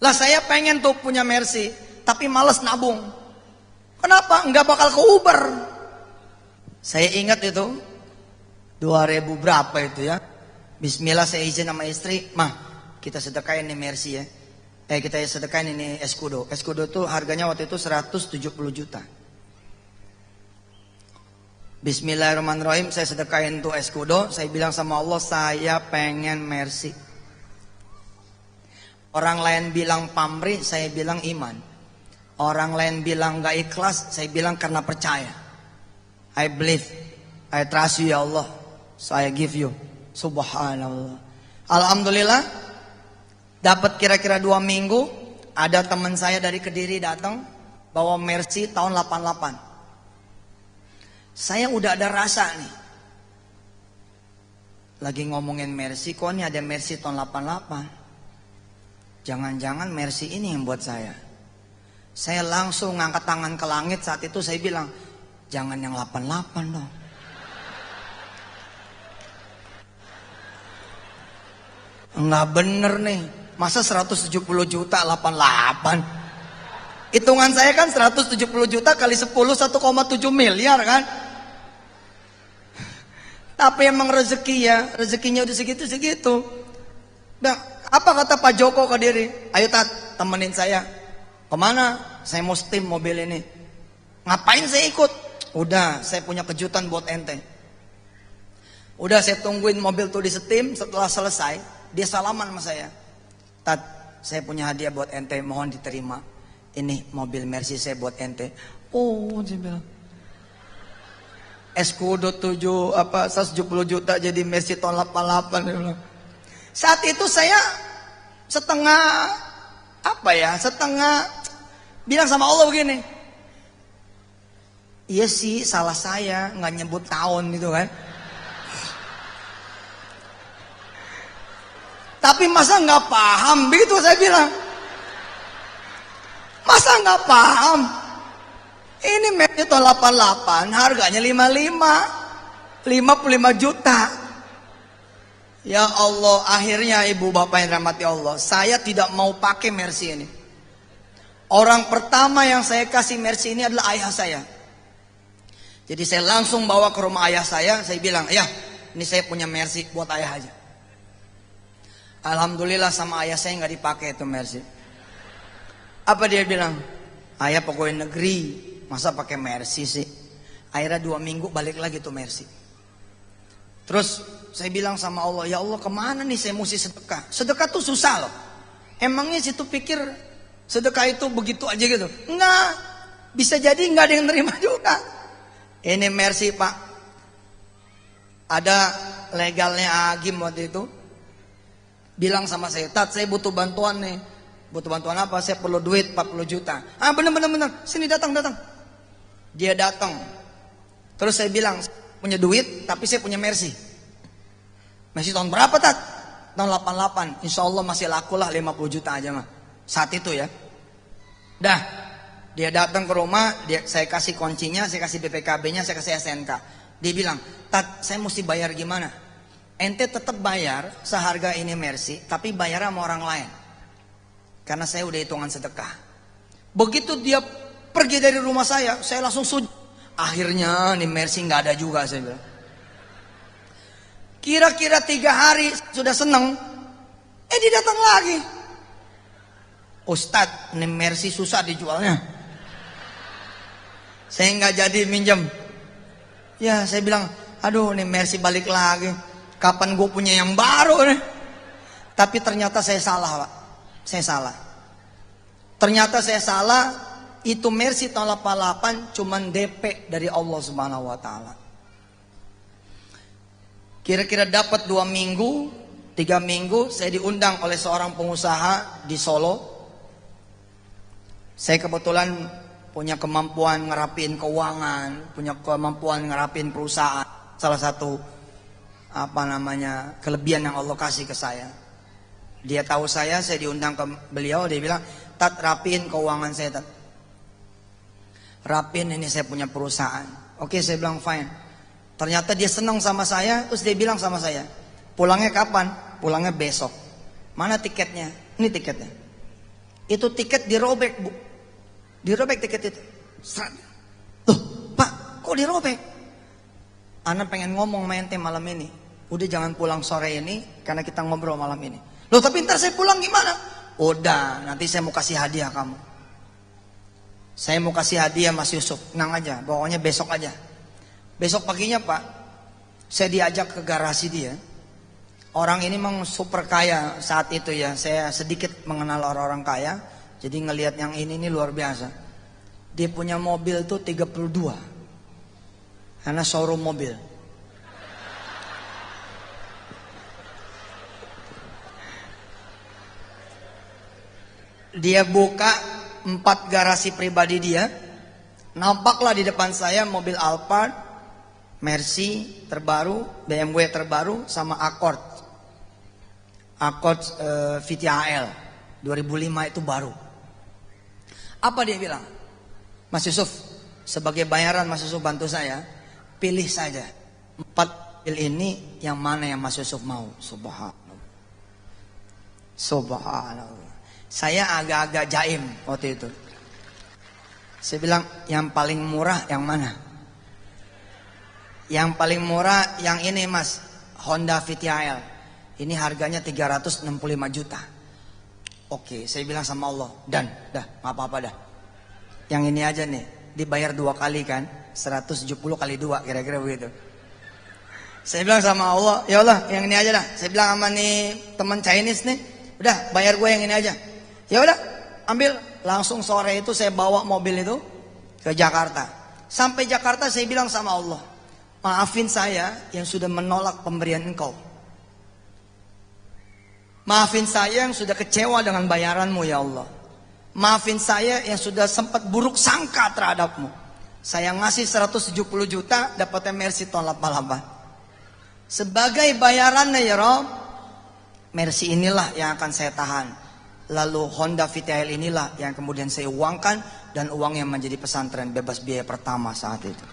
Lah saya pengen tuh punya Mercy, tapi males nabung. Kenapa? Nggak bakal ke Uber. Saya ingat itu 2000 berapa itu ya. Bismillah saya izin sama istri, mah kita sedekahin nih Mercy ya. Kita sedekahin ini Escudo. Escudo tuh harganya waktu itu 170 juta. Bismillahirrahmanirrahim, saya sedekahin tuh Escudo. Saya bilang sama Allah, saya pengen Mercy. Orang lain bilang pamrih, saya bilang iman. Orang lain bilang gak ikhlas, saya bilang karena percaya. I believe, I trust you ya Allah, so I give you. Subhanallah. Alhamdulillah, dapat kira-kira 2 minggu, ada teman saya dari Kediri datang bawa Mercy tahun 88. Saya udah ada rasa nih. Lagi ngomongin Mercy, kok nih ada Mercy tahun 88. Jangan-jangan Mercy ini yang buat saya. Saya langsung ngangkat tangan ke langit. Saat itu saya bilang, jangan yang 88 dong. Enggak bener nih. Masa 170 juta 88? Hitungan saya kan 170 juta kali 10 1,7 miliar kan. Tapi emang rezekinya udah segitu-segitu. Nah, apa kata Pak Joko ke diri? Ayo Tat, temenin saya. Kemana? Saya mau steam mobil ini. Ngapain saya ikut? Udah, saya punya kejutan buat ente. Udah saya tungguin mobil tuh di steam. Setelah selesai, dia salaman sama saya. Tat, saya punya hadiah buat ente, mohon diterima. Ini mobil Mercy saya buat ente. Oh, dia bilang. Escudo 170 juta jadi Mercy tahun 88. Dia bilang. Saat itu saya setengah bilang sama Allah begini. Iya sih, salah saya nggak nyebut tahun gitu kan. Tapi masa nggak paham? Begitu saya bilang. Masa nggak paham? Ini Mercy tahun 88, harganya 55 juta. Ya Allah, akhirnya ibu bapak yang rahmati Allah, saya tidak mau pakai Mercy ini. Orang pertama yang saya kasih Mercy ini adalah ayah saya. Jadi saya langsung bawa ke rumah ayah saya bilang, ayah, ini saya punya Mercy buat ayah aja. Alhamdulillah sama ayah saya nggak dipakai itu Mercy. Apa dia bilang? Ayah pegawai negeri, masa pakai Mercy sih? Akhirnya 2 minggu balik lagi tuh Mercy. Terus saya bilang sama Allah, ya Allah kemana nih saya mesti sedekah? Sedekah tuh susah loh. Emangnya situ pikir sedekah itu begitu aja gitu? Enggak, bisa jadi nggak ada yang nerima juga. Ini Mercy Pak, ada legalnya Agim waktu itu. Bilang sama saya, Tat saya butuh bantuan nih. Butuh bantuan apa? Saya perlu duit 40 juta. Ah bener. Sini datang. Dia datang. Terus saya bilang, punya duit tapi saya punya Mercy. Mercy tahun berapa Tat? Tahun 88. Insya Allah masih laku lah 50 juta aja mah. Saat itu ya. Dah. Dia datang ke rumah, saya kasih kuncinya, saya kasih BPKB-nya, saya kasih SNK. Dia bilang, Tat saya mesti bayar gimana? Ente tetap bayar seharga ini Mercy, tapi bayar sama orang lain. Karena saya udah hitungan sedekah. Begitu dia pergi dari rumah saya langsung sujud. Akhirnya nih Mercy nggak ada juga saya bilang. Kira-kira 3 hari sudah seneng. Dia datang lagi. Ustadz, nih Mercy susah dijualnya. Saya nggak jadi minjem. Ya saya bilang, aduh nih Mercy balik lagi. Kapan gue punya yang baru nih? Tapi ternyata saya salah Pak. Saya salah. Ternyata saya salah. Itu Mercy tahun 88 cuman DP dari Allah Subhanahu wa taala. Kira-kira dapat 2 minggu, 3 minggu saya diundang oleh seorang pengusaha di Solo. Saya kebetulan punya kemampuan ngerapin keuangan, punya kemampuan ngerapin perusahaan. Salah satu kelebihan yang Allah kasih ke saya. Dia tahu saya diundang ke beliau, dia bilang, Tat rapiin keuangan saya Tat. Rapiin ini saya punya perusahaan. Oke saya bilang fine. Ternyata dia senang sama saya, terus dia bilang sama saya, pulangnya kapan? Pulangnya besok. Mana tiketnya? Ini tiketnya. Itu tiket dirobek, Bu. Dirobek tiket itu. Loh, Pak, kok dirobek? Ana pengen ngomong sama ente malam ini. Udah jangan pulang sore ini karena kita ngobrol malam ini. Loh, tapi ntar saya pulang gimana? Udah, nanti saya mau kasih hadiah kamu. Saya mau kasih hadiah Mas Yusuf. Tenang aja, pokoknya besok aja. Besok paginya Pak, saya diajak ke garasi dia. Orang ini memang super kaya saat itu ya. Saya sedikit mengenal orang-orang kaya. Jadi ngelihat yang ini luar biasa. Dia punya mobil tuh 32. Karena showroom mobil. Dia buka 4 garasi pribadi dia. Nampaklah di depan saya mobil Alphard, Mercy terbaru, BMW terbaru, sama Accord VTHL 2005 itu baru. Apa dia bilang? Mas Yusuf, sebagai bayaran Mas Yusuf bantu saya, pilih saja 4 mobil ini, yang mana yang Mas Yusuf mau. Subhanallah. Subhanallah. Saya agak-agak jaim waktu itu. Saya bilang, yang paling murah yang mana? Yang paling murah yang ini Mas, Honda VTHL. Ini harganya 365 juta. Oke, saya bilang sama Allah, dan dah, nggak apa-apa dah. Yang ini aja nih, dibayar 2 kali kan, 170 kali 2, kira-kira begitu. Saya bilang sama Allah, ya Allah, yang ini aja dah. Saya bilang sama nih teman Chinese nih, udah bayar gue yang ini aja. Ya udah, ambil. Langsung sore itu saya bawa mobil itu ke Jakarta. Sampai Jakarta saya bilang sama Allah, maafin saya yang sudah menolak pemberian engkau. Maafin saya yang sudah kecewa dengan bayaranmu ya Allah. Maafin saya yang sudah sempat buruk sangka terhadapmu. Saya ngasih 170 juta, dapatnya Mercy tahun 88. Sebagai bayarannya ya Rob, Mercy inilah yang akan saya tahan. Lalu Honda VTL inilah yang kemudian saya uangkan, dan uang yang menjadi pesantren bebas biaya pertama saat itu.